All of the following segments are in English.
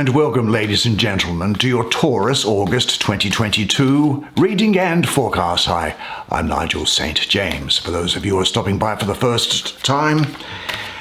And welcome, ladies and gentlemen, to your Taurus August 2022 reading and forecast. Hi, I'm Nigel Saint James. For those of you who are stopping by for the first time,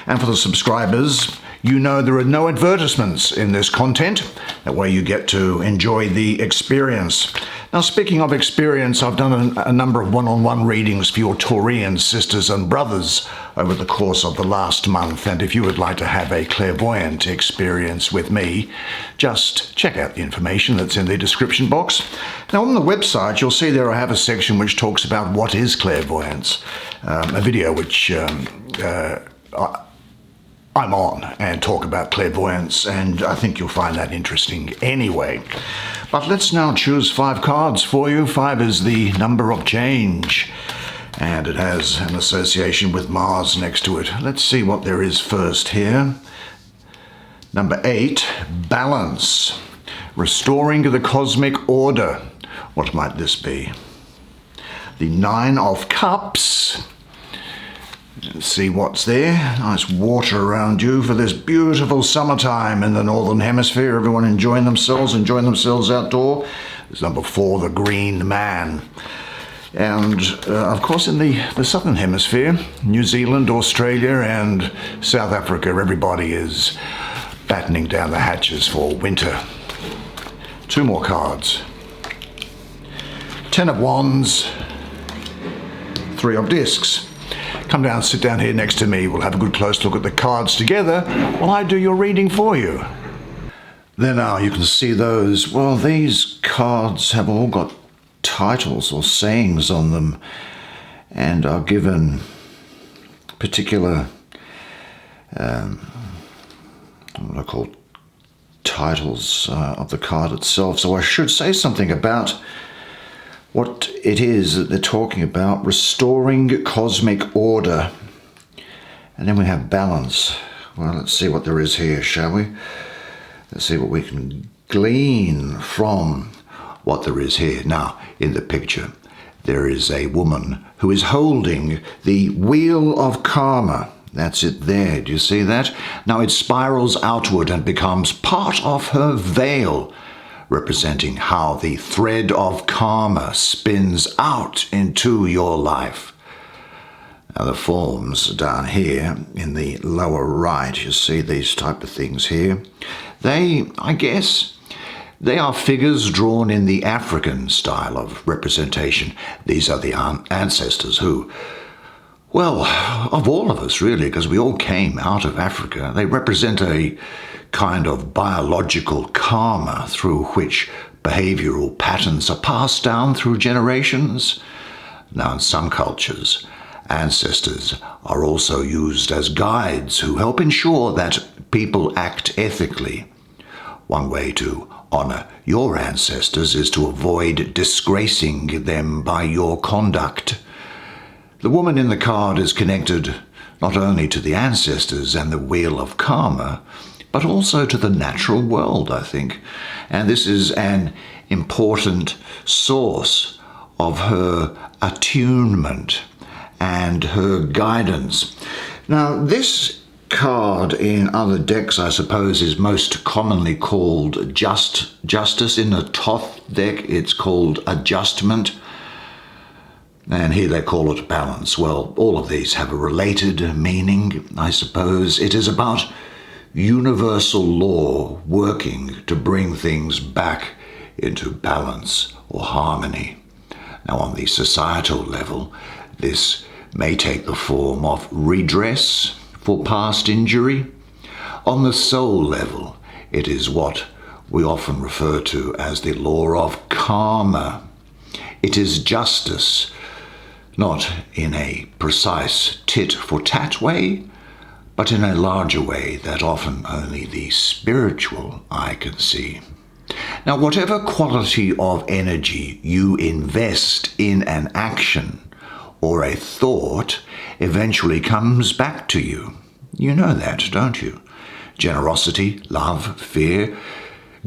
and for the subscribers, you know there are no advertisements in this content. That way you get to enjoy the experience. Now, speaking of experience, I've done a number of one-on-one readings for your Taurian sisters and brothers over the course of the last month. And if you would like to have a clairvoyant experience with me, just check out the information that's in the description box. Now, on the website, you'll see there I have a section which talks about what is clairvoyance, a video which I'm on and talk about clairvoyance, and I think you'll find that interesting anyway. But let's now choose 5 cards for you. 5 is the number of change, and it has an association with Mars next to it. Let's see what there is first here. Number 8, balance. Restoring the cosmic order. What might this be? The 9 of Cups. Let's see what's there. Nice water around you for this beautiful summertime in the Northern Hemisphere. Everyone enjoying themselves outdoor. There's number 4, the Green Man. And of course in the Southern Hemisphere, New Zealand, Australia and South Africa, everybody is battening down the hatches for winter. 2 more cards. 10 of Wands, 3 of Discs. Come down, sit down here next to me. We'll have a good close look at the cards together while I do your reading for you. There now, you can see those. Well, these cards have all got titles or sayings on them and are given particular, what I call titles of the card itself. So I should say something about what it is that they're talking about. Restoring cosmic order. And then we have balance. Well, let's see what there is here, shall we? Let's see what we can glean from what there is here. Now, in the picture, there is a woman who is holding the wheel of karma. That's it there. Do you see that? Now it spirals outward and becomes part of her veil, representing how the thread of karma spins out into your life. Now the forms down here in the lower right, you see these type of things here. I guess, they are figures drawn in the African style of representation. These are the ancestors who, well, of all of us really, because we all came out of Africa. They represent a kind of biological karma through which behavioral patterns are passed down through generations. Now, in some cultures, ancestors are also used as guides who help ensure that people act ethically. One way to honor your ancestors is to avoid disgracing them by your conduct. The woman in the card is connected not only to the ancestors and the wheel of karma, but also to the natural world, I think. And this is an important source of her attunement and her guidance. Now, this card in other decks, I suppose, is most commonly called Justice. In the Thoth deck, it's called Adjustment. And here they call it Balance. Well, all of these have a related meaning, I suppose. It is about universal law working to bring things back into balance or harmony. Now, on the societal level, this may take the form of redress for past injury. On the soul level, it is what we often refer to as the law of karma. It is justice, not in a precise tit-for-tat way, but in a larger way that often only the spiritual eye can see. Now, whatever quality of energy you invest in an action or a thought eventually comes back to you. You know that, don't you? Generosity, love, fear,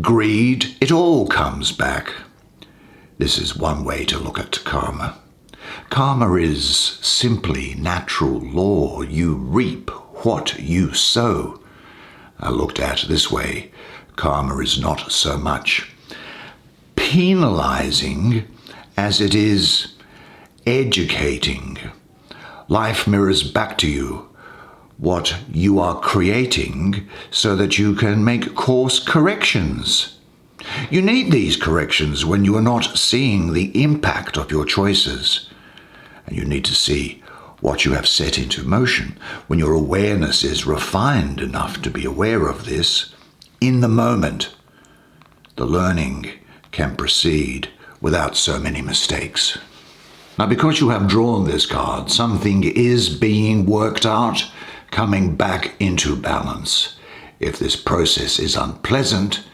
greed, it all comes back. This is one way to look at karma. Karma is simply natural law. You reap what you sow. Looked at this way, Karma is not so much penalizing as it is educating. Life mirrors back to you what you are creating so that you can make course corrections. You need these corrections when you are not seeing the impact of your choices. And you need to see what you have set into motion. When your awareness is refined enough to be aware of this, in the moment, the learning can proceed without so many mistakes. Now, because you have drawn this card, something is being worked out, coming back into balance. If this process is unpleasant,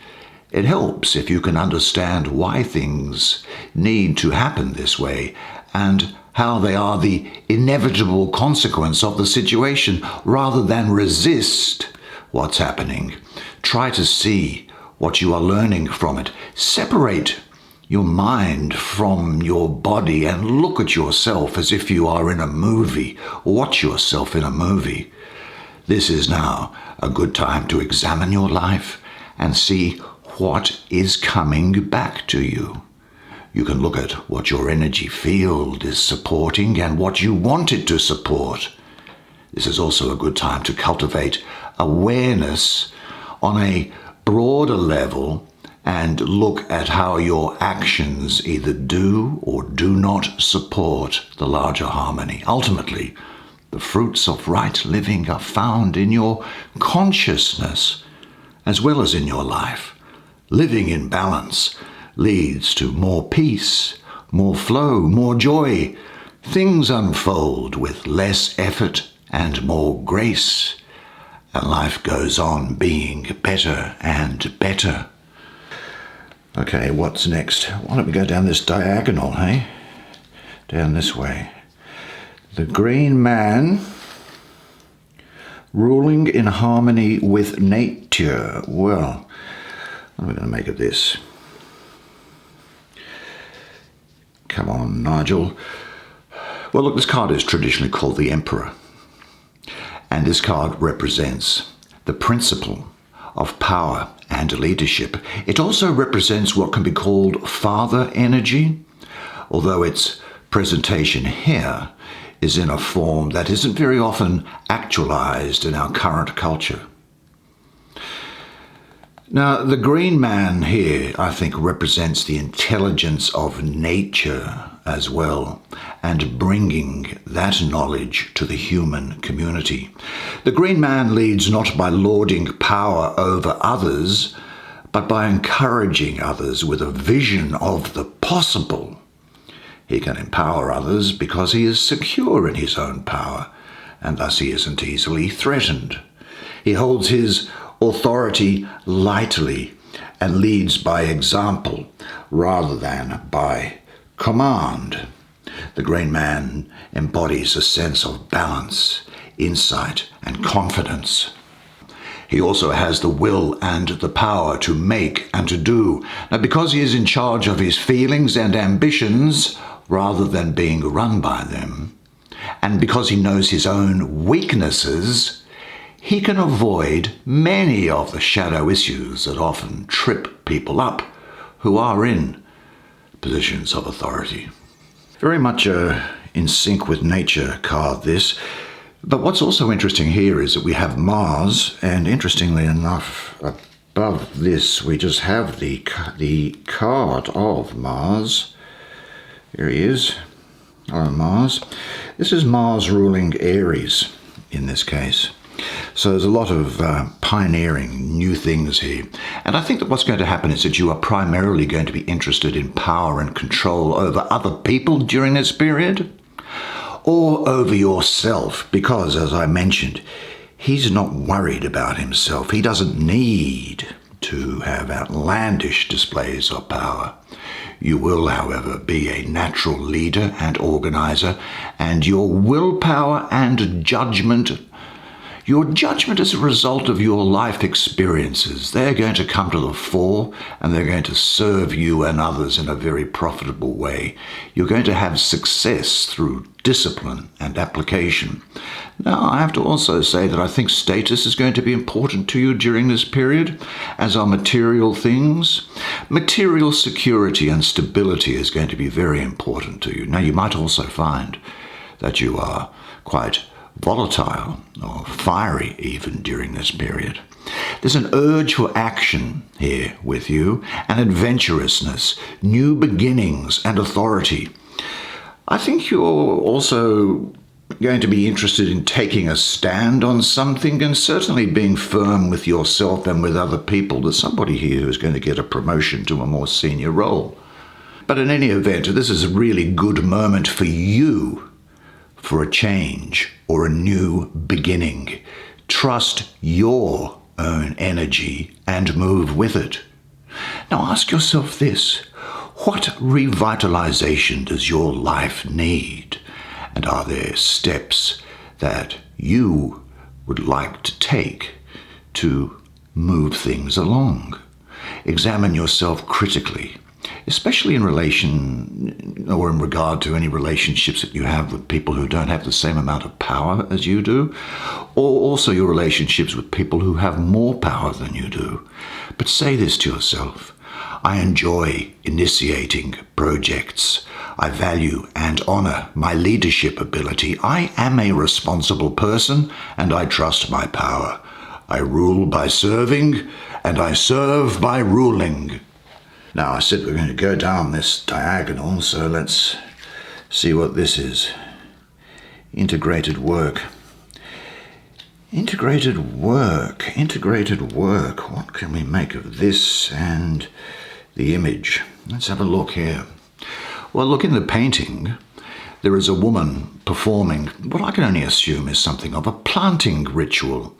it helps if you can understand why things need to happen this way and how they are the inevitable consequence of the situation, rather than resist what's happening. Try to see what you are learning from it. Separate your mind from your body and look at yourself as if you are in a movie. Watch yourself in a movie. This is now a good time to examine your life and see what is coming back to you. You can look at what your energy field is supporting and what you want it to support. This is also a good time to cultivate awareness on a broader level and look at how your actions either do or do not support the larger harmony. Ultimately, the fruits of right living are found in your consciousness as well as in your life. Living in balance leads to more peace, more flow, more joy. Things unfold with less effort and more grace, and life goes on being better and better. Okay, what's next? Why don't we go down this diagonal, hey? Down this way. The green man ruling in harmony with nature. Well, what are we going to make of this? Come on, Nigel. Well, look, this card is traditionally called the Emperor. And this card represents the principle of power and leadership. It also represents what can be called father energy, although its presentation here is in a form that isn't very often actualized in our current culture. Now, the green man here, I think, represents the intelligence of nature as well, and bringing that knowledge to the human community. The green man leads not by lording power over others, but by encouraging others with a vision of the possible. He can empower others because he is secure in his own power, and thus he isn't easily threatened. He holds his authority lightly and leads by example rather than by command. The green man embodies a sense of balance, insight, and confidence. He also has the will and the power to make and to do. Now, because he is in charge of his feelings and ambitions rather than being run by them, and because he knows his own weaknesses, he can avoid many of the shadow issues that often trip people up who are in positions of authority. Very much in sync with nature card, this. But what's also interesting here is that we have Mars, and interestingly enough, above this we just have the card of Mars. Here he is, Mars. This is Mars ruling Aries in this case. So there's a lot of pioneering new things here. And I think that what's going to happen is that you are primarily going to be interested in power and control over other people during this period, or over yourself, because, as I mentioned, he's not worried about himself. He doesn't need to have outlandish displays of power. You will, however, be a natural leader and organizer, and your willpower and judgment, your judgment as a result of your life experiences, they're going to come to the fore, and they're going to serve you and others in a very profitable way. You're going to have success through discipline and application. Now, I have to also say that I think status is going to be important to you during this period, as are material things. Material security and stability is going to be very important to you. Now, you might also find that you are quite volatile or fiery even during this period. There's an urge for action here with you, and adventurousness, new beginnings and authority. I think you're also going to be interested in taking a stand on something and certainly being firm with yourself and with other people. There's somebody here who's going to get a promotion to a more senior role. But in any event, this is a really good moment for you for a change or a new beginning. Trust your own energy and move with it. Now ask yourself this: what revitalization does your life need? And are there steps that you would like to take to move things along? Examine yourself critically, especially in relation or in regard to any relationships that you have with people who don't have the same amount of power as you do, or also your relationships with people who have more power than you do. But say this to yourself: I enjoy initiating projects. I value and honor my leadership ability. I am a responsible person and I trust my power. I rule by serving and I serve by ruling. Now, I said we're going to go down this diagonal, so let's see what this is. Integrated work. Integrated work. What can we make of this and the image? Let's have a look here. Well, look, in the painting, there is a woman performing what I can only assume is something of a planting ritual.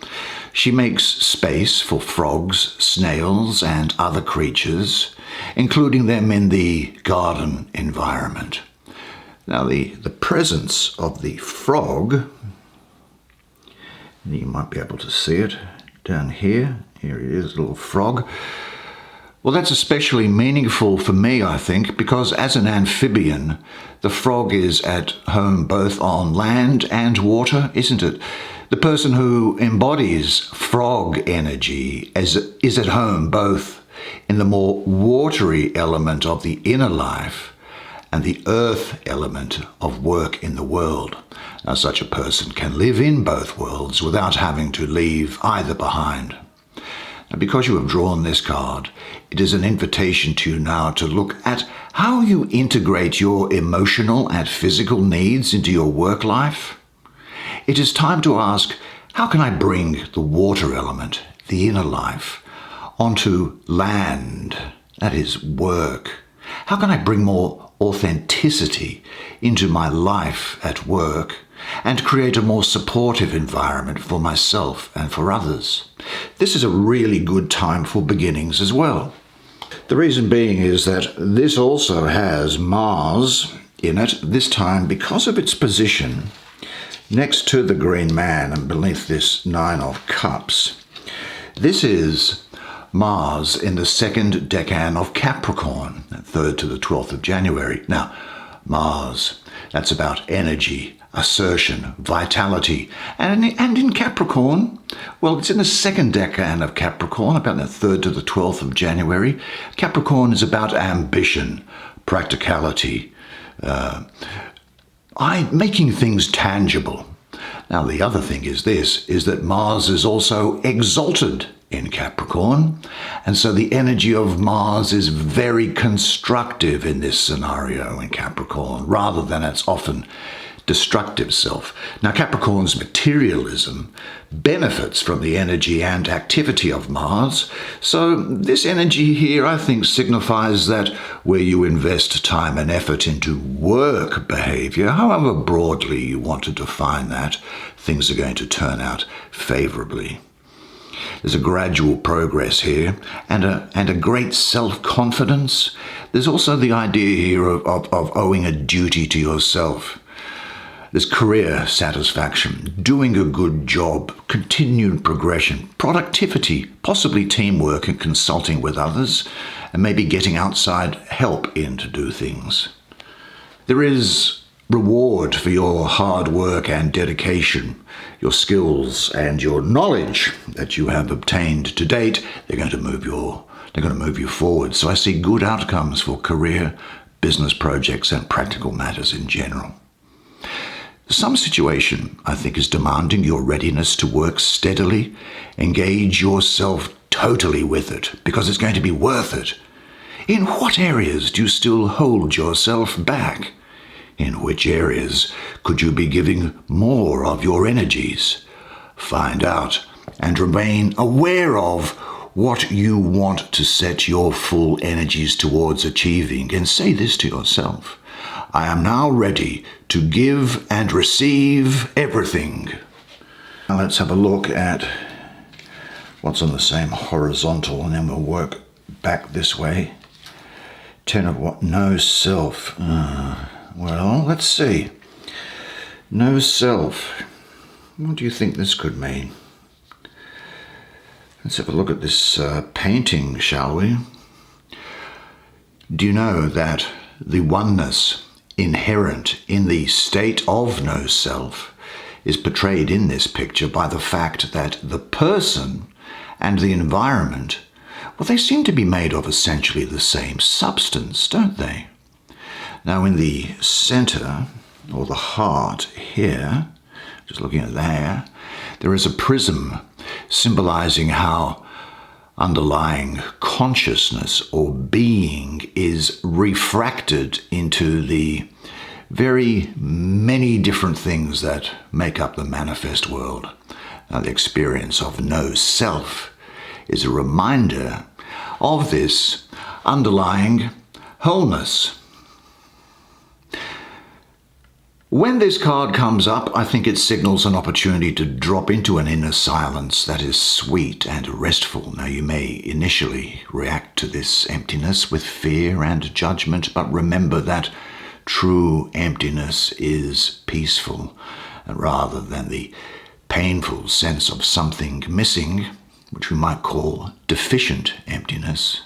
She makes space for frogs, snails, and other creatures, including them in the garden environment. Now, the presence of the frog, you might be able to see it down here. Here it is, a little frog. Well, that's especially meaningful for me, I think, because as an amphibian, the frog is at home both on land and water, isn't it? The person who embodies frog energy is at home both in the more watery element of the inner life and the earth element of work in the world. Now, such a person can live in both worlds without having to leave either behind. Now, because you have drawn this card, it is an invitation to you now to look at how you integrate your emotional and physical needs into your work life. It is time to ask, how can I bring the water element, the inner life, onto land, that is work? How can I bring more authenticity into my life at work and create a more supportive environment for myself and for others? This is a really good time for beginnings as well. The reason being is that this also has Mars in it, this time because of its position next to the green man and beneath this Nine of Cups. This is Mars in the second decan of Capricorn, 3rd to the 12th of January. Now, Mars, that's about energy, assertion, vitality. And in Capricorn, well, it's in the second decan of Capricorn, about the 3rd to the 12th of January. Capricorn is about ambition, practicality, making things tangible. Now, the other thing is this, is that Mars is also exalted in Capricorn, and so the energy of Mars is very constructive in this scenario in Capricorn, rather than its often destructive self. Now, Capricorn's materialism benefits from the energy and activity of Mars, so this energy here, I think, signifies that where you invest time and effort into work behavior, however broadly you want to define that, things are going to turn out favorably. There's a gradual progress here and a great self-confidence. There's also the idea here of owing a duty to yourself. There's career satisfaction, doing a good job, continued progression, productivity, possibly teamwork and consulting with others, and maybe getting outside help in to do things. There is reward for your hard work and dedication, your skills and your knowledge that you have obtained to date. They're going to move you forward. So I see good outcomes for career, business projects, and practical matters in general. Some situation, I think, is demanding your readiness to work steadily. Engage yourself totally with it, because it's going to be worth it. In what areas do you still hold yourself back? In which areas could you be giving more of your energies? Find out and remain aware of what you want to set your full energies towards achieving, and say this to yourself: I am now ready to give and receive everything. Now let's have a look at what's on the same horizontal, and then we'll work back this way. 10 of what? No self. Well, let's see. No self. What do you think this could mean? Let's have a look at this painting, shall we? Do you know that the oneness inherent in the state of no self is portrayed in this picture by the fact that the person and the environment, well, they seem to be made of essentially the same substance, don't they? Now, in the center, or the heart here, just looking at there is a prism symbolizing how underlying consciousness or being is refracted into the very many different things that make up the manifest world. Now, the experience of no self is a reminder of this underlying wholeness. When this card comes up, I think it signals an opportunity to drop into an inner silence that is sweet and restful. Now, you may initially react to this emptiness with fear and judgment, but remember that true emptiness is peaceful, rather than the painful sense of something missing, which we might call deficient emptiness.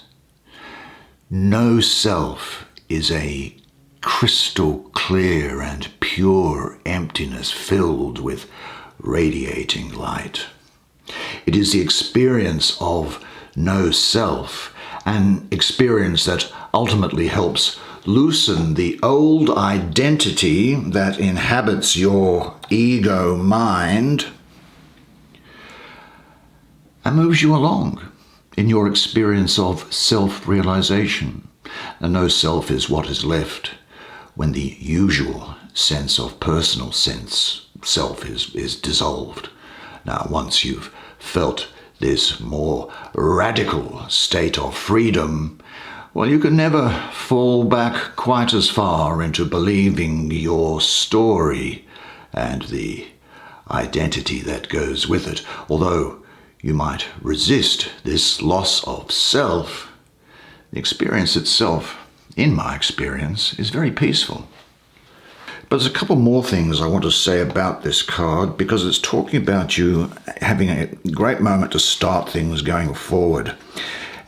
No self is a crystal clear and pure emptiness filled with radiating light. It is the experience of no self, an experience that ultimately helps loosen the old identity that inhabits your ego mind and moves you along in your experience of self-realization. And no self is what is left when the usual sense of personal self is dissolved. Now, once you've felt this more radical state of freedom, well, you can never fall back quite as far into believing your story and the identity that goes with it. Although you might resist this loss of self, the experience itself, in my experience, is very peaceful. But there's a couple more things I want to say about this card, because it's talking about you having a great moment to start things going forward.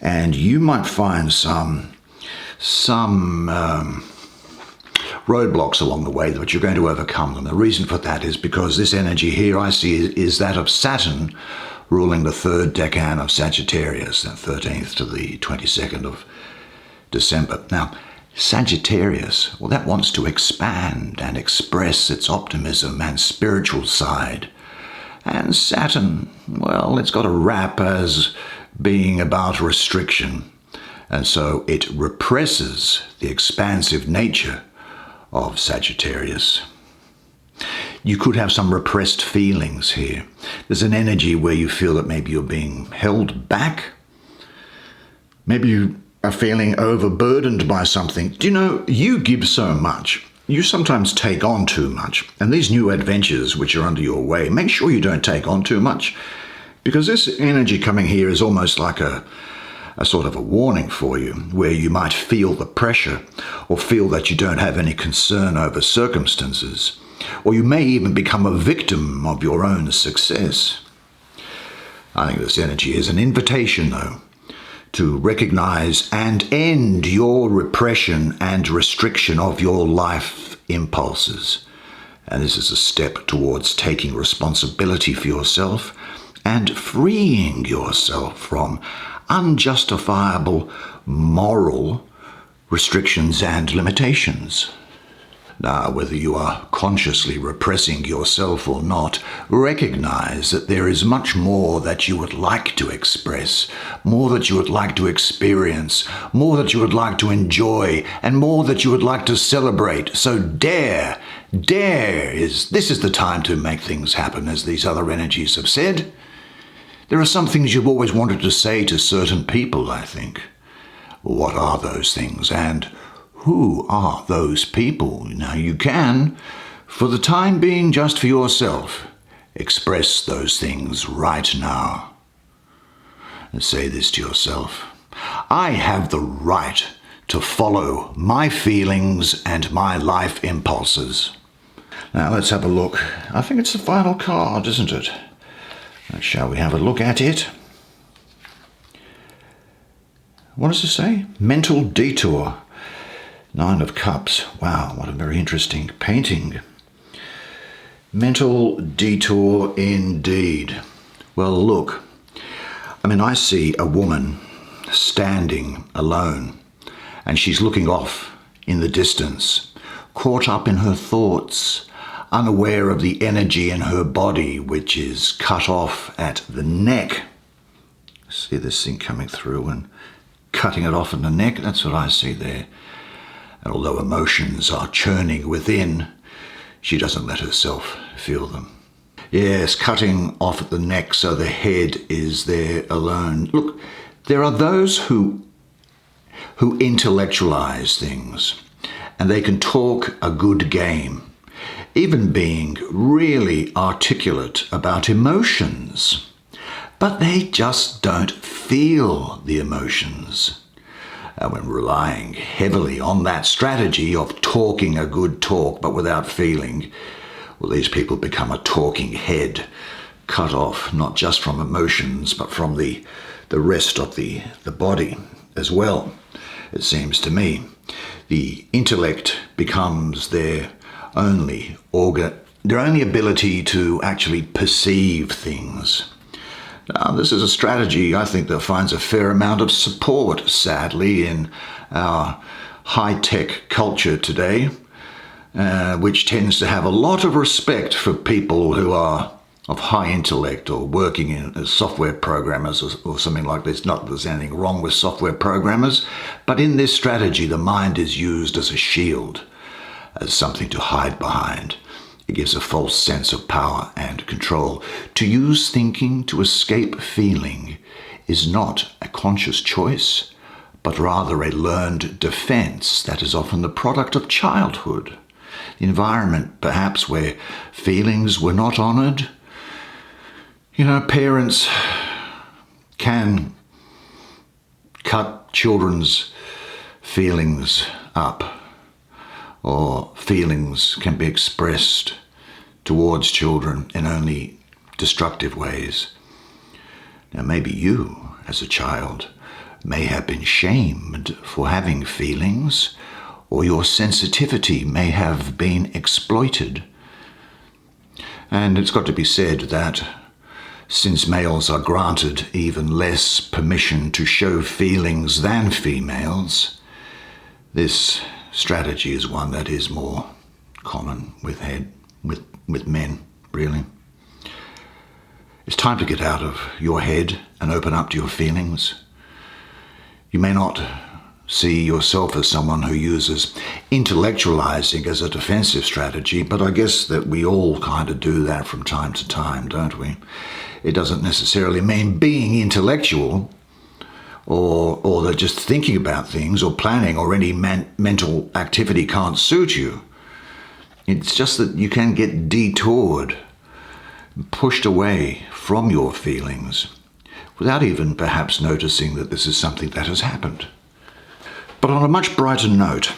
And you might find some roadblocks along the way, that you're going to overcome them. The reason for that is because this energy here I see is that of Saturn ruling the third decan of Sagittarius, the 13th to the 22nd of December. Now, Sagittarius, well, that wants to expand and express its optimism and spiritual side. And Saturn, well, it's got a rap as being about restriction. And so it represses the expansive nature of Sagittarius. You could have some repressed feelings here. There's an energy where you feel that maybe you're being held back. Maybe you are feeling overburdened by something. Do you know, you give so much. You sometimes take on too much. And these new adventures which are under your way, make sure you don't take on too much, because this energy coming here is almost like a sort of a warning for you, where you might feel the pressure or feel that you don't have any concern over circumstances, or you may even become a victim of your own success. I think this energy is an invitation, though, to recognize and end your repression and restriction of your life impulses. And this is a step towards taking responsibility for yourself and freeing yourself from unjustifiable moral restrictions and limitations. Now, whether you are consciously repressing yourself or not, recognize that there is much more that you would like to express, more that you would like to experience, more that you would like to enjoy, and more that you would like to celebrate. So dare. This is the time to make things happen, as these other energies have said. There are some things you've always wanted to say to certain people, I think. What are those things, and who are those people? Now you can, for the time being, just for yourself, express those things right now. And say this to yourself: I have the right to follow my feelings and my life impulses. Now let's have a look. I think it's the final card, isn't it? Shall we have a look at it? What does it say? Mental detour. 9 of Cups. Wow, what a very interesting painting. Mental detour indeed. Well, look. I see a woman standing alone, and she's looking off in the distance, caught up in her thoughts, unaware of the energy in her body, which is cut off at the neck. See this thing coming through and cutting it off in the neck? That's what I see there. And although emotions are churning within, she doesn't let herself feel them. Yes, cutting off at the neck so the head is there alone. Look, there are those who intellectualize things, and they can talk a good game, even being really articulate about emotions, but they just don't feel the emotions. And when relying heavily on that strategy of talking a good talk but without feeling, well, these people become a talking head, cut off not just from emotions but from the rest of the body as well. It seems to me the intellect becomes their only ability to actually perceive things. Now, this is a strategy, I think, that finds a fair amount of support, sadly, in our high-tech culture today, which tends to have a lot of respect for people who are of high intellect or working as software programmers or something like this. Not that there's anything wrong with software programmers, but in this strategy, the mind is used as a shield, as something to hide behind. It gives a false sense of power and control. To use thinking to escape feeling is not a conscious choice, but rather a learned defense that is often the product of childhood. The environment, perhaps, where feelings were not honored. Parents can cut children's feelings up, or feelings can be expressed towards children in only destructive ways. Now, maybe you, as a child, may have been shamed for having feelings, or your sensitivity may have been exploited. And it's got to be said that since males are granted even less permission to show feelings than females, this strategy is one that is more common with men, really. It's time to get out of your head and open up to your feelings. You may not see yourself as someone who uses intellectualizing as a defensive strategy, but I guess that we all kind of do that from time to time, don't we? It doesn't necessarily mean being intellectual, or that just thinking about things or planning or any mental activity can't suit you. It's just that you can get detoured, pushed away from your feelings, without even perhaps noticing that this is something that has happened. But on a much brighter note,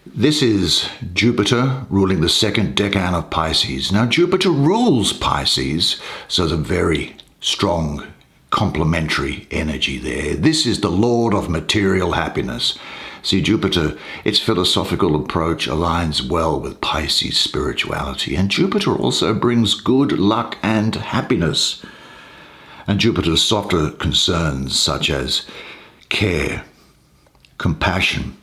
this is Jupiter ruling the second decan of Pisces. Now, Jupiter rules Pisces, so there's a very strong complementary energy there. This is the Lord of material happiness. See, Jupiter, its philosophical approach aligns well with Pisces spirituality, and Jupiter also brings good luck and happiness. And Jupiter's softer concerns such as care, compassion,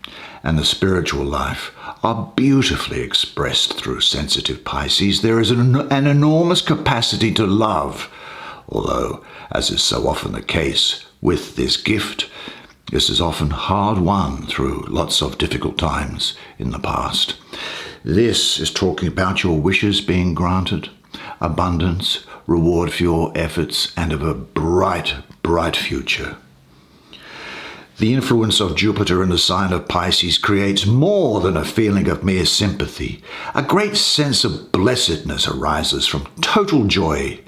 and the spiritual life are beautifully expressed through sensitive Pisces. There is an enormous capacity to love, although, as is so often the case with this gift, this is often hard won through lots of difficult times in the past. This is talking about your wishes being granted, abundance, reward for your efforts, and of a bright, bright future. The influence of Jupiter in the sign of Pisces creates more than a feeling of mere sympathy. A great sense of blessedness arises from total joy,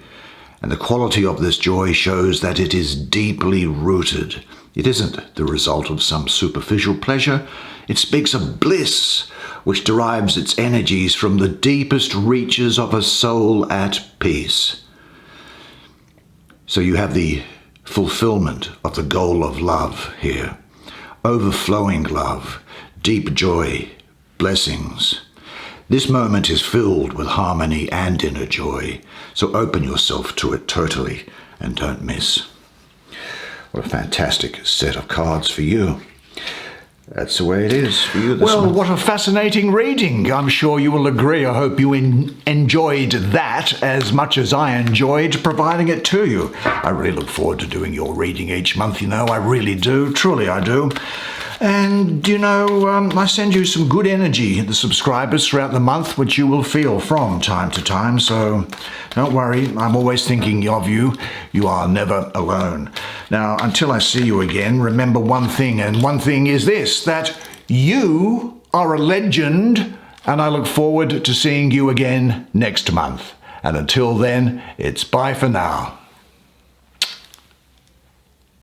and the quality of this joy shows that it is deeply rooted. It isn't the result of some superficial pleasure. It speaks of bliss, which derives its energies from the deepest reaches of a soul at peace. So you have the fulfillment of the goal of love here. Overflowing love, deep joy, blessings. This moment is filled with harmony and inner joy, so open yourself to it totally and don't miss. What a fantastic set of cards for you. That's the way it is for you this month. What a fascinating reading. I'm sure you will agree. I hope you enjoyed that as much as I enjoyed providing it to you. I really look forward to doing your reading each month, I really do. Truly I do. And, I send you some good energy, the subscribers, throughout the month, which you will feel from time to time. So don't worry, I'm always thinking of you. You are never alone. Now, until I see you again, remember one thing, and one thing is this, that you are a legend, and I look forward to seeing you again next month. And until then, it's bye for now.